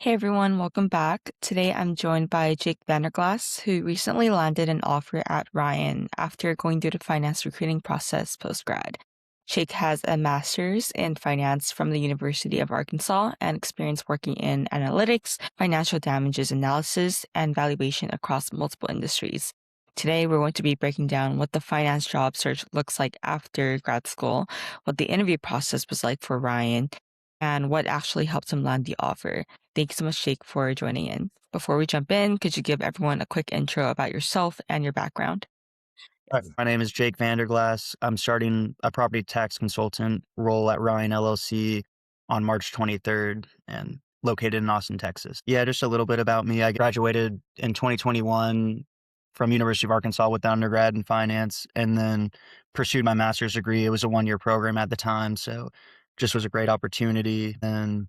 Hey everyone, welcome back. Today I'm joined by Jake Vanderglas, who recently landed an offer at Ryan after going through the finance recruiting process post-grad. Jake has a master's in finance from the University of Arkansas and experience working in analytics, financial damages analysis, and valuation across multiple industries. Today, we're going to be breaking down what the finance job search looks like after grad school, what the interview process was like for Ryan, and what actually helped him land the offer. Thank you so much, Jake, for joining in. Before we jump in, could you give everyone a quick intro about yourself and your background? Hi, my name is Jake Vanderglas. I'm starting a property tax consultant role at Ryan LLC on March 23rd and located in Austin, Texas. Yeah, just a little bit about me. I graduated in 2021 from University of Arkansas with the undergrad in finance and then pursued my master's degree. It was a one-year program at the time, so just was a great opportunity. And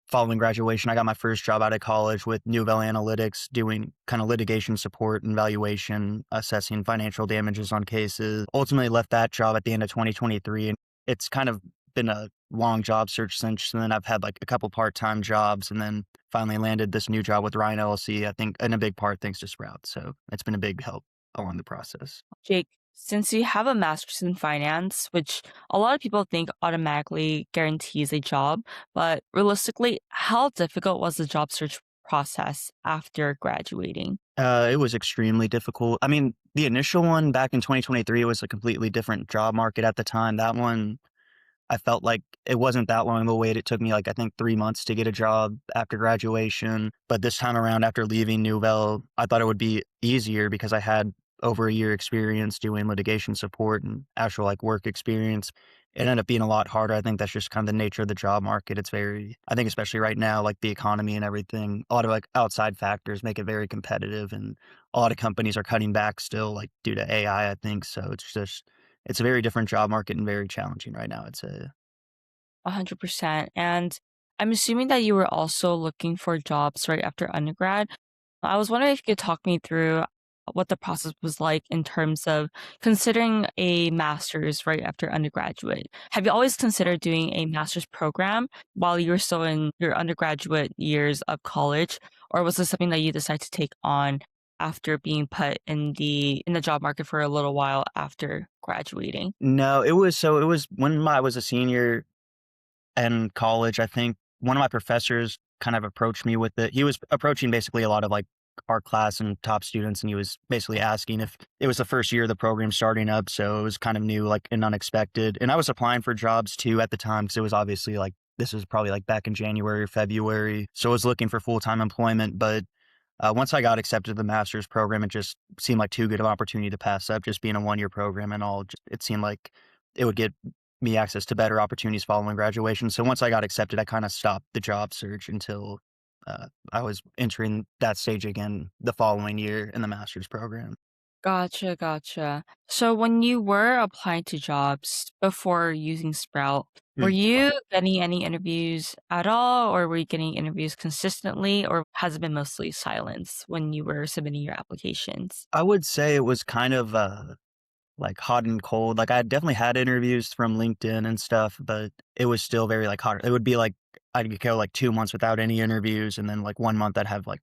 following graduation, I got my first job out of college with Newville Analytics, doing kind of litigation support and valuation, assessing financial damages on cases. Ultimately left that job at the end of 2023. And it's kind of been a long job search since then. I've had like a couple part-time jobs and then finally landed this new job with Ryan LLC, I think in a big part thanks to Sprout. So it's been a big help along the process. Jake, since you have a master's in finance, which a lot of people think automatically guarantees a job, but realistically, how difficult was the job search process after graduating? It was extremely difficult. I mean, the initial one back in 2023 was a completely different job market at the time. That one I felt like it wasn't that long of a wait. It took me, like, I think 3 months to get a job after graduation, but this time around after leaving Nouvelle, I thought it would be easier because I had over a year experience doing litigation support and actual, like, work experience. It ended up being a lot harder. I think that's just kind of the nature of the job market. It's very I think especially right now, like, the economy and everything, a lot of, like, outside factors make it very competitive, and a lot of companies are cutting back still, like, due to AI, I think, so it's a very different job market and very challenging right now, I'd say. 100%. And I'm assuming that you were also looking for jobs right after undergrad. I was wondering if you could talk me through what the process was like in terms of considering a master's right after undergraduate. Have you always considered doing a master's program while you were still in your undergraduate years of college, or was this something that you decided to take on after being put in the job market for a little while after graduating? No, it was when I was a senior in college, I think one of my professors kind of approached me with it. He was approaching basically a lot of, like, our class and top students, and he was basically asking if it was the first year of the program starting up, so it was kind of new, like, and unexpected, and I was applying for jobs too at the time because it was obviously, like, this was probably, like, back in January or February, so I was looking for full-time employment, but once I got accepted to the master's program, it just seemed like too good of an opportunity to pass up, just being a one-year program and all. It seemed like it would get me access to better opportunities following graduation. So once I got accepted, I kind of stopped the job search until I was entering that stage again the following year in the master's program. Gotcha, gotcha. So when you were applying to jobs before using Sprout, were you getting any interviews at all, or were you getting interviews consistently, or has it been mostly silence when you were submitting your applications? I would say it was kind of like hot and cold. Like I definitely had interviews from LinkedIn and stuff, but it was still very like hot. It would be like I'd go like 2 months without any interviews, and then like 1 month I'd have like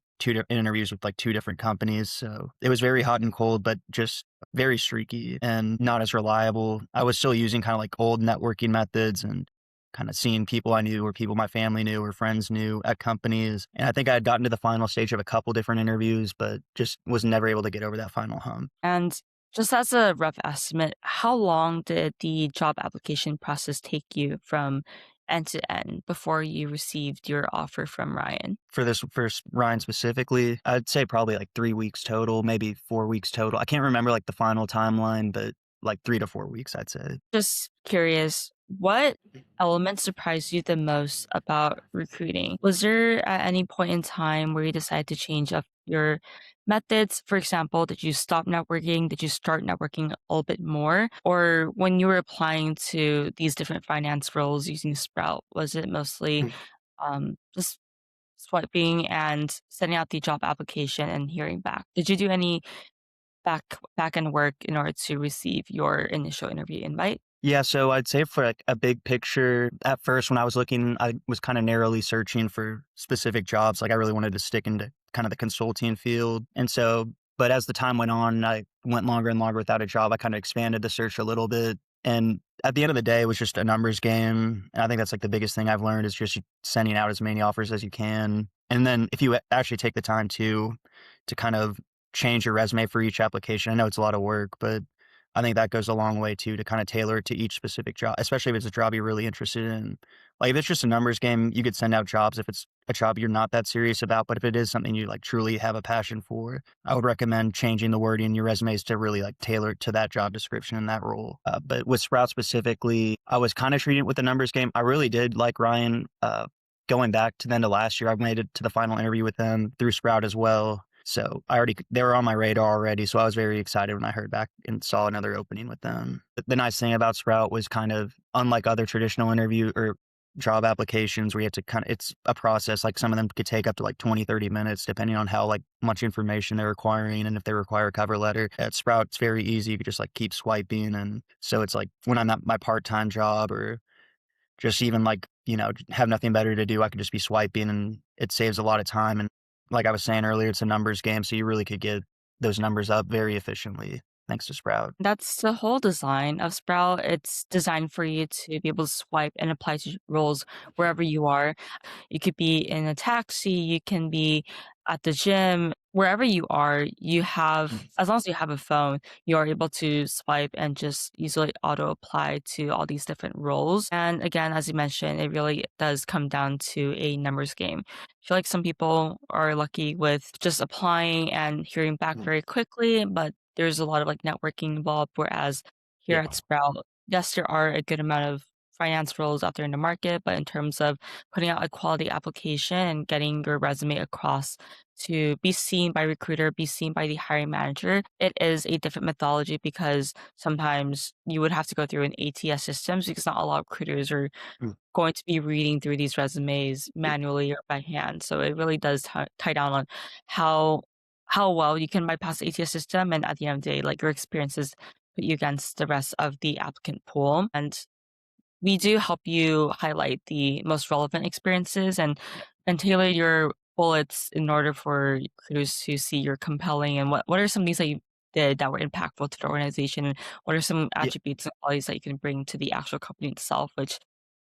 interviews with like two different companies. So it was very hot and cold, but just very streaky and not as reliable. I was still using kind of like old networking methods and kind of seeing people I knew or people my family knew or friends knew at companies. And I think I had gotten to the final stage of a couple different interviews, but just was never able to get over that final hump. And just as a rough estimate, how long did the job application process take you from end to end before you received your offer from Ryan? For this first Ryan specifically, I'd say probably like 3 weeks total, maybe 4 weeks total. I can't remember, like, the final timeline, but, like, 3 to 4 weeks, I'd say. Just curious, what elements surprised you the most about recruiting? Was there at any point in time where you decided to change up your methods? For example, did you stop networking? Did you start networking a little bit more? Or when you were applying to these different finance roles using Sprout, was it mostly just swiping and sending out the job application and hearing back? Did you do any back end work in order to receive your initial interview invite? Yeah, so I'd say for like a big picture, at first when I was looking, I was kind of narrowly searching for specific jobs. Like I really wanted to stick into kind of the consulting field. And so, but as the time went on, I went longer and longer without a job. I kind of expanded the search a little bit. And at the end of the day, it was just a numbers game. And I think that's like the biggest thing I've learned is just sending out as many offers as you can. And then if you actually take the time to kind of change your resume for each application, I know it's a lot of work, but I think that goes a long way too to kind of tailor it to each specific job, especially if it's a job you're really interested in. Like if it's just a numbers game, you could send out jobs if it's a job you're not that serious about. But if it is something you like truly have a passion for, I would recommend changing the wording in your resumes to really like tailor it to that job description and that role. But with Sprout specifically, I was kind of treating it with the numbers game. I really did like Ryan. Going back to the end of last year, I made it to the final interview with them through Sprout as well. So they were on my radar already. So I was very excited when I heard back and saw another opening with them. But the nice thing about Sprout was kind of unlike other traditional interview or job applications where you have to it's a process. Like some of them could take up to like 20, 30 minutes, depending on how like much information they're requiring. And if they require a cover letter at Sprout, it's very easy. You could just like keep swiping. And so it's like when I'm at my part-time job or just even like, have nothing better to do, I could just be swiping and it saves a lot of time. And like I was saying earlier, it's a numbers game, so you really could get those numbers up very efficiently thanks to Sprout. That's the whole design of Sprout. It's designed for you to be able to swipe and apply to roles wherever you are. You could be in a taxi, you can be at the gym, wherever you are, you have, as long as you have a phone, you are able to swipe and just easily auto apply to all these different roles. And again, as you mentioned, it really does come down to a numbers game. I feel like some people are lucky with just applying and hearing back very quickly, but there's a lot of like networking involved. Whereas here Yeah. at Sprout, yes, there are a good amount of finance roles out there in the market, but in terms of putting out a quality application and getting your resume across to be seen by recruiter, be seen by the hiring manager, it is a different methodology because sometimes you would have to go through an ATS systems because not a lot of recruiters are Mm. going to be reading through these resumes manually or by hand. So it really does tie down on how well you can bypass the ATS system, and at the end of the day, like your experiences put you against the rest of the applicant pool. And we do help you highlight the most relevant experiences and tailor your bullets in order for recruiters to see you're compelling and what are some things that you did that were impactful to the organization, and what are some Yeah. attributes and qualities that you can bring to the actual company itself, which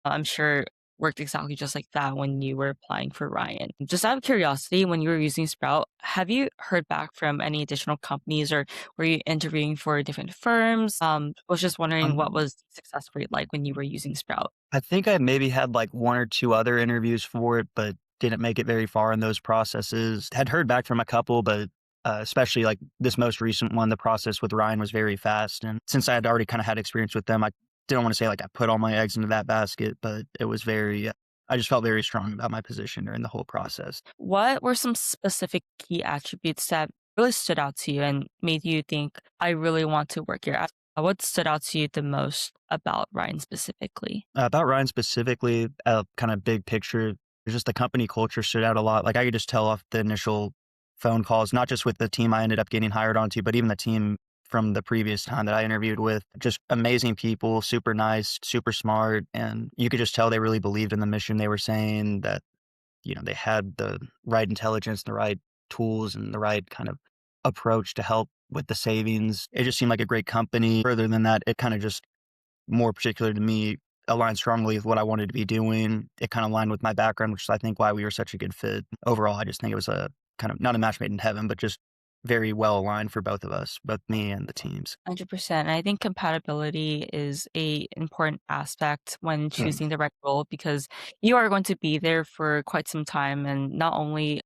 I'm sure worked exactly just like that when you were applying for Ryan. Just out of curiosity, when you were using Sprout, have you heard back from any additional companies or were you interviewing for different firms? Was just wondering what Um, was the success rate like when you were using Sprout? I think I maybe had like one or two other interviews for it, but didn't make it very far in those processes. Had heard back from a couple, but especially like this most recent one, the process with Ryan was very fast. And since I had already kind of had experience with them, I didn't want to say like I put all my eggs into that basket, but it was I just felt very strong about my position during the whole process. What were some specific key attributes that really stood out to you and made you think, I really want to work here? What stood out to you the most about Ryan specifically? About Ryan specifically, kind of big picture, just the company culture stood out a lot. Like I could just tell off the initial phone calls, not just with the team I ended up getting hired onto, but even the team from the previous time that I interviewed with. Just amazing people, super nice, super smart. And you could just tell they really believed in the mission they were saying that, they had the right intelligence, the right tools, and the right kind of approach to help with the savings. It just seemed like a great company. Further than that, it kind of just more particular to me, aligned strongly with what I wanted to be doing. It kind of aligned with my background, which is I think why we were such a good fit. Overall, I just think it was a kind of not a match made in heaven, but just very well aligned for both of us, both me and the teams. 100%. I think compatibility is a important aspect when Mm. choosing the right role because you are going to be there for quite some time, and not only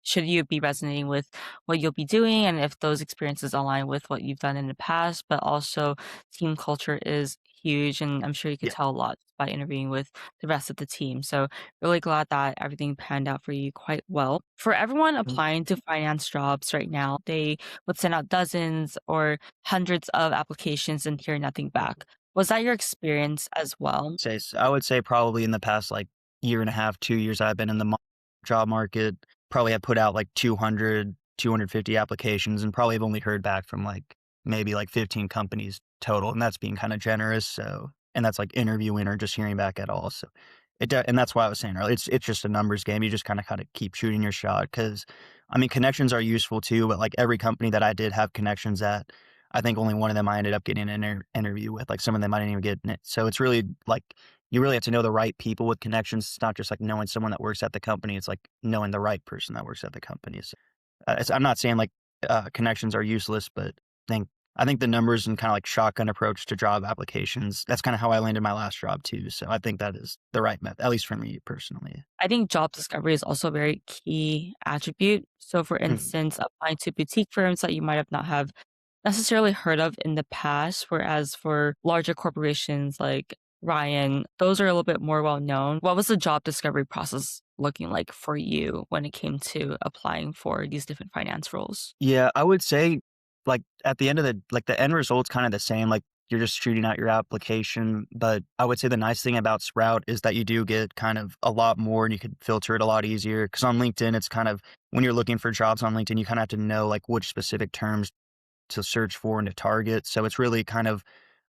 should you be resonating with what you'll be doing and if those experiences align with what you've done in the past, but also team culture is huge. And I'm sure you could Yeah. tell a lot by interviewing with the rest of the team. So, really glad that everything panned out for you quite well. For everyone Mm. applying to finance jobs right now, they would send out dozens or hundreds of applications and hear nothing back. Was that your experience as well? I would say probably in the past like year and a half, 2 years I've been in the job market, probably have put out like 200, 250 applications and probably have only heard back from like maybe like 15 companies total, and that's being kind of generous. So, and that's like interviewing or just hearing back at all. So, and that's why I was saying earlier, it's just a numbers game. You just kind of keep shooting your shot because, I mean, connections are useful too. But like every company that I did have connections at, I think only one of them I ended up getting an interview with. Like some of them I didn't even get in it. So it's really like you really have to know the right people with connections. It's not just like knowing someone that works at the company. It's like knowing the right person that works at the company. So, I'm not saying like connections are useless, but think I think the numbers and kind of like shotgun approach to job applications. That's kind of how I landed my last job too. So I think that is the right method, at least for me personally. I think job discovery is also a very key attribute. So, for Mhm. instance, applying to boutique firms that you might have not have necessarily heard of in the past, whereas for larger corporations like Ryan, those are a little bit more well known. What was the job discovery process looking like for you when it came to applying for these different finance roles? Yeah, I would say like at the end of the end result's kind of the same. Like you're just shooting out your application. But I would say the nice thing about Sprout is that you do get kind of a lot more and you could filter it a lot easier. Cause on LinkedIn, it's kind of when you're looking for jobs on LinkedIn, you kind of have to know like which specific terms to search for and to target. So it's really kind of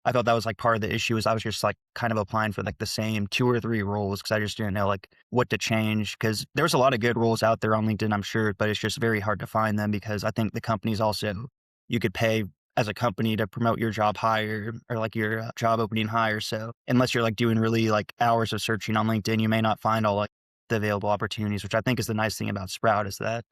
I thought that was like part of the issue is I was just like kind of applying for like the same 2 or 3 roles because I just didn't know like what to change because there's a lot of good roles out there on LinkedIn, I'm sure, but it's just very hard to find them because I think the companies also you could pay as a company to promote your job higher or like your job opening higher. So unless you're like doing really like hours of searching on LinkedIn, you may not find all like the available opportunities, which I think is the nice thing about Sprout is that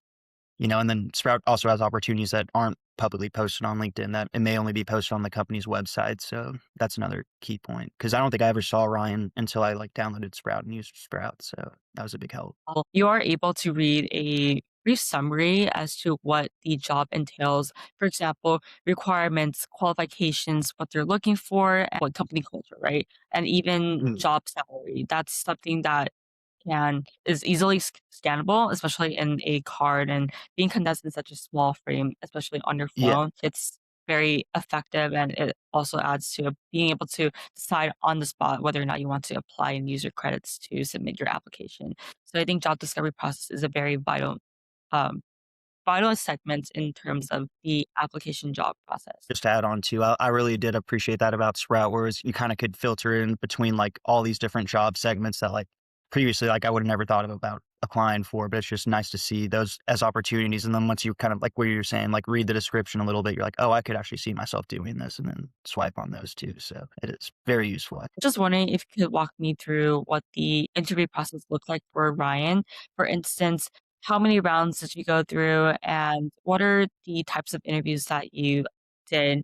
and then Sprout also has opportunities that aren't publicly posted on LinkedIn that it may only be posted on the company's website. So that's another key point because I don't think I ever saw Ryan until I like downloaded Sprout and used Sprout. So that was a big help. You are able to read a brief summary as to what the job entails. For example, requirements, qualifications, what they're looking for, and what company culture, right? And even Mm. job salary. That's something that can is easily scannable, especially in a card and being condensed in such a small frame, especially on your Yeah, phone. It's very effective and it also adds to being able to decide on the spot whether or not you want to apply and use your credits to submit your application. So I think job discovery process is a very um, vital segment in terms of the application job process. just to add on to, I really did appreciate that about Sprout, whereas you kind of could filter in between like all these different job segments that like previously like I would have never thought of about applying for, but it's just nice to see those as opportunities. And then once you kind of like what you're saying, like read the description a little bit, you're like, oh, I could actually see myself doing this, and then swipe on those too. So it is very useful. Just wondering if you could walk me through what the interview process looked like for Ryan. For instance, how many rounds did you go through, and what are the types of interviews that you did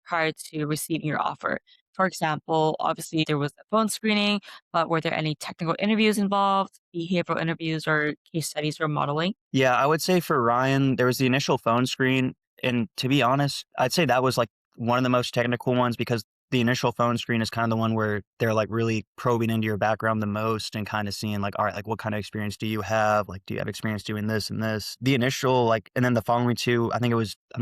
prior to receiving your offer? For example, obviously there was a phone screening, but were there any technical interviews involved, behavioral interviews, or case studies or modeling? Yeah, I would say for Ryan, there was the initial phone screen, and to be honest, I'd say that was, like, one of the most technical ones because the initial phone screen is kinda the one where they're, like, really probing into your background the most and kinda seeing, like, "Alright, like, what kind of experience do you have? Like, do you have experience doing this and this?" The initial, like and then the following 2, I think it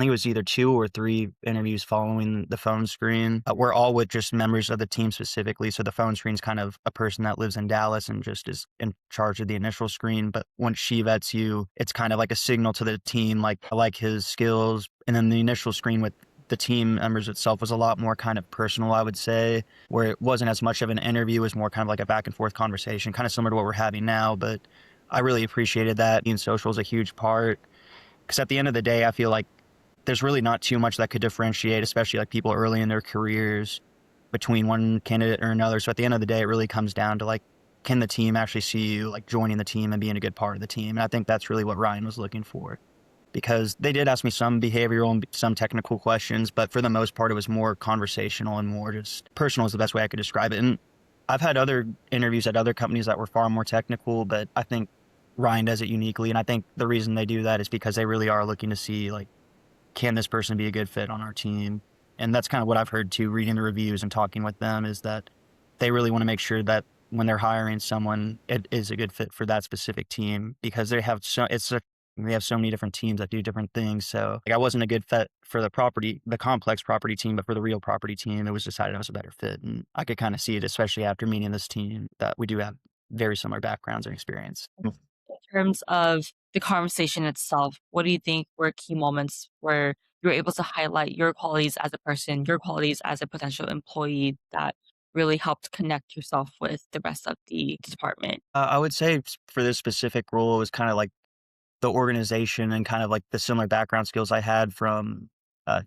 was either 2 or 3 interviews following the phone screen, were all with just members of the team specifically, so the phone screen's kind of a person that lives in Dallas and just is in charge of the initial screen, but once she vets you, it's kind of like a signal to the team, like, I like his skills, and then the initial screen with the team members itself was a lot more kind of personal, I would say, where it wasn't as much of an interview, it was more kind of like a back and forth conversation, kind of similar to what we're having now, but I really appreciated that. Being social is a huge part because at the end of the day, I feel like there's really not too much that could differentiate, especially like people early in their careers between one candidate or another. So at the end of the day, it really comes down to like, can the team actually see you like joining the team and being a good part of the team? And I think that's really what Ryan was looking for because they did ask me some behavioral and some technical questions, but for the most part, it was more conversational and more just personal is the best way I could describe it. And I've had other interviews at other companies that were far more technical, but I think Ryan does it uniquely. And I think the reason they do that is because they really are looking to see like, can this person be a good fit on our team? And that's kind of what I've heard too, reading the reviews and talking with them, is that they really want to make sure that when they're hiring someone, it is a good fit for that specific team because they have so many different teams that do different things. So like I wasn't a good fit for the complex property team, but for the real property team, it was decided I was a better fit. And I could kind of see it, especially after meeting this team, that we do have very similar backgrounds and experience. In terms of the conversation itself, what do you think were key moments where you're able to highlight your qualities as a person, your qualities as a potential employee that really helped connect yourself with the rest of the department? I would say for this specific role, it was kind of like the organization and kind of like the similar background skills I had from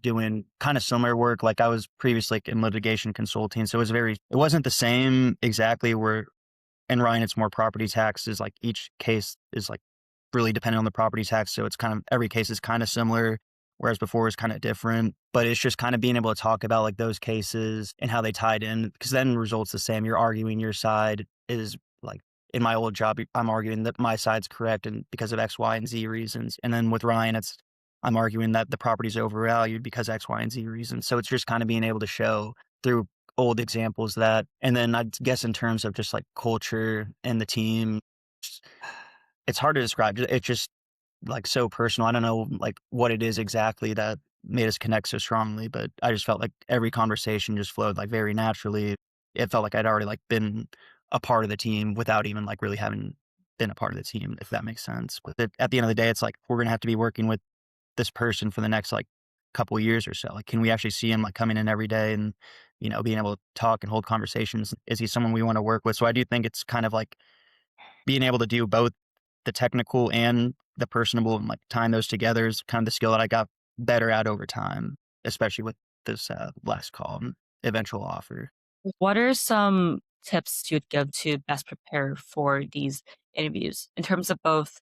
doing kind of similar work. Like I was previously like, in litigation consulting, so it wasn't the same exactly. Where in Ryan, it's more property taxes. Like each case is like really dependent on the property tax, so it's kind of every case is kind of similar. Whereas before was kind of different, but it's just kind of being able to talk about like those cases and how they tied in, because then results the same. You're arguing your side is like in my old job, I'm arguing that my side's correct and because of X, Y, and Z reasons. And then with Ryan, I'm arguing that the property's overvalued because X, Y, and Z reasons. So it's just kind of being able to show through old examples that, and then I guess in terms of just like culture and the team, it's hard to describe. It's just like so personal. I don't know like what it is exactly that made us connect so strongly, but I just felt like every conversation just flowed like very naturally. It felt like I'd already like been a part of the team without even like really having been a part of the team, if that makes sense. With it, at the end of the day, it's like we're gonna have to be working with this person for the next like couple of years or so. Like, can we actually see him like coming in every day and being able to talk and hold conversations? Is he someone we want to work with? So I do think it's kind of like being able to do both the technical and the personable and like tying those together is kind of the skill that I got better at over time, especially with this last call and eventual offer. What are some tips you'd give to best prepare for these interviews in terms of both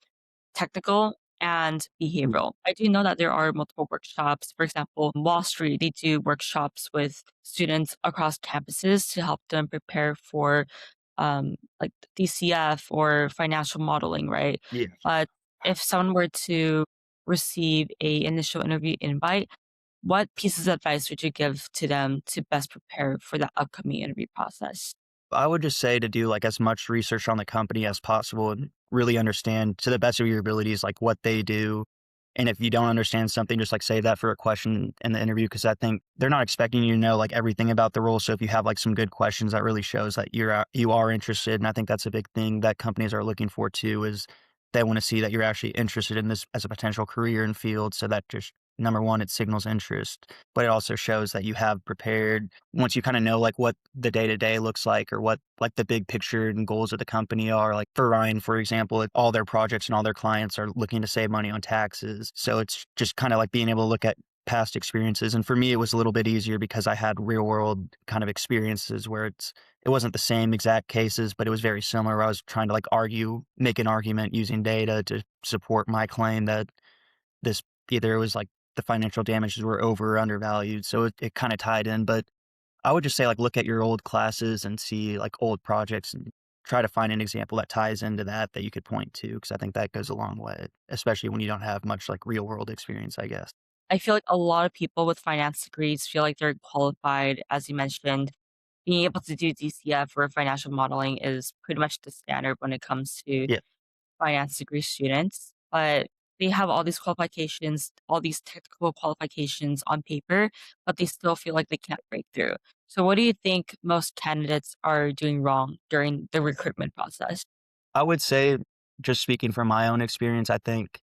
technical and behavioral? I do know that there are multiple workshops. For example, Wall Street, they do workshops with students across campuses to help them prepare for like DCF or financial modeling, right? Yeah. But if someone were to receive a initial interview invite, what pieces of advice would you give to them to best prepare for the upcoming interview process? I would just say to do like as much research on the company as possible and really understand to the best of your abilities like what they do. And if you don't understand something, just like save that for a question in the interview because I think they're not expecting you to know like everything about the role. So if you have like some good questions, that really shows that you are interested. And I think that's a big thing that companies are looking for too is they want to see that you're actually interested in this as a potential career and field. So that just number one, it signals interest, but it also shows that you have prepared once you kind of know like what the day to day looks like or what like the big picture and goals of the company are. Like for Ryan, for example, like, all their projects and all their clients are looking to save money on taxes. So it's just kind of like being able to look at past experiences. And for me, it was a little bit easier because I had real world kind of experiences where it wasn't the same exact cases, but it was very similar. I was trying to like make an argument using data to support my claim that this either it was like the financial damages were over or undervalued. So it kind of tied in. But I would just say like look at your old classes and see like old projects and try to find an example that ties into that you could point to. Cause I think that goes a long way, especially when you don't have much like real world experience, I guess. I feel like a lot of people with finance degrees feel like they're qualified, as you mentioned. Being able to do DCF or financial modeling is pretty much the standard when it comes to Yeah. finance degree students, but they have all these qualifications, all these technical qualifications on paper, but they still feel like they can't break through. So, what do you think most candidates are doing wrong during the recruitment process? I would say, just speaking from my own experience, I think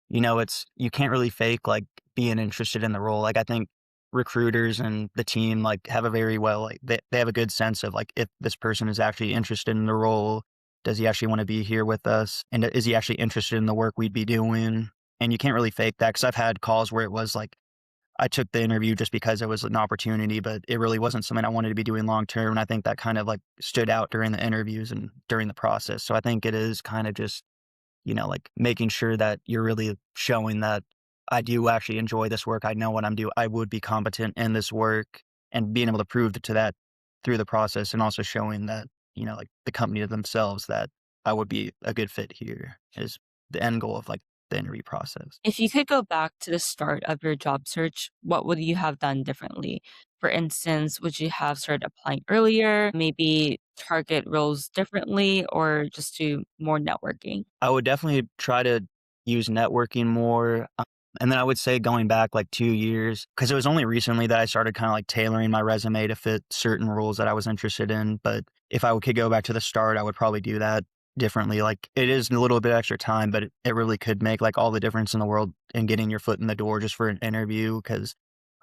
you can't really fake, like, being interested in the role. Like, I think recruiters and the team, like, have a very well like, they have a good sense of, like, if this person is actually interested in the role, does he actually wanna be here with us? And is he actually interested in the work we'd be doing? And you can't really fake that because 'cause I've had calls where it was like, I took the interview just because it was an opportunity, but it really wasn't something I wanted to be doing long term, and I think that kind of, like, stood out during the interviews and during the process. So I think it is kinda just like making sure that you're really showing that I do actually enjoy this work. I know what I'm doing. I would be competent in this work and being able to prove to that through the process and also showing that, like the company to themselves that I would be a good fit here is the end goal of like the interview process. If you could go back to the start of your job search, what would you have done differently? For instance, would you have started applying earlier, maybe target roles differently, or just do more networking? I would definitely try to use networking more. And then I would say going back like 2 years, because it was only recently that I started kind of like tailoring my resume to fit certain roles that I was interested in. But if I could go back to the start, I would probably do that. differently. Like, it is a little bit extra time, but it really could make, like, all the difference in the world in getting your foot in the door just for an interview. Because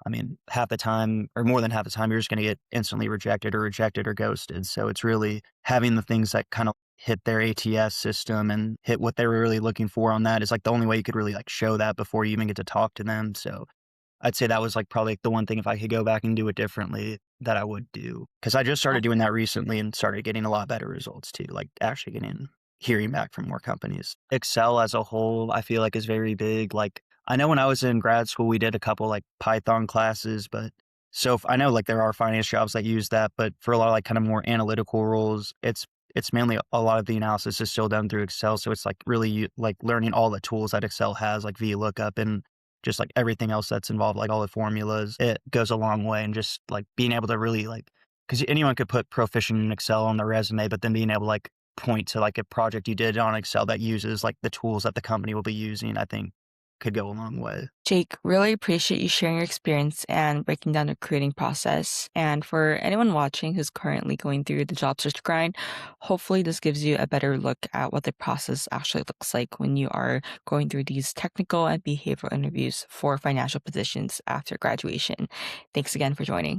I mean, half the time or more than half the time, you're just gonna get instantly rejected or ghosted. So it's really having the things that kind of hit their ATS system and hit what they were really looking for on that is, like, the only way you could really, like, show that before you even get to talk to them. So I'd say that was, like, probably the one thing if I could go back and do it differently that I would do, because I just started doing that recently and started getting a lot better results too, like, actually hearing back from more companies. Excel as a whole, I feel like is very big. Like, I know when I was in grad school, we did a couple, like, Python classes, but I know, like, there are finance jobs that use that, but for a lot of, like, kind of more analytical roles, it's mainly a lot of the analysis is still done through Excel, so it's, like, really like, learning all the tools that Excel has, like VLOOKUP and just, like, everything else that's involved, like, all the formulas. It goes a long way, and just, like, being able to really, like, because anyone could put proficient in Excel on their resume, but then being able to, like, point to, like, a project you did on Excel that uses, like, the tools that the company will be using, I think could go a long way. Jake, really appreciate you sharing your experience and breaking down the recruiting process. And for anyone watching who's currently going through the job search grind, hopefully this gives you a better look at what the process actually looks like when you are going through these technical and behavioral interviews for financial positions after graduation. Thanks again for joining.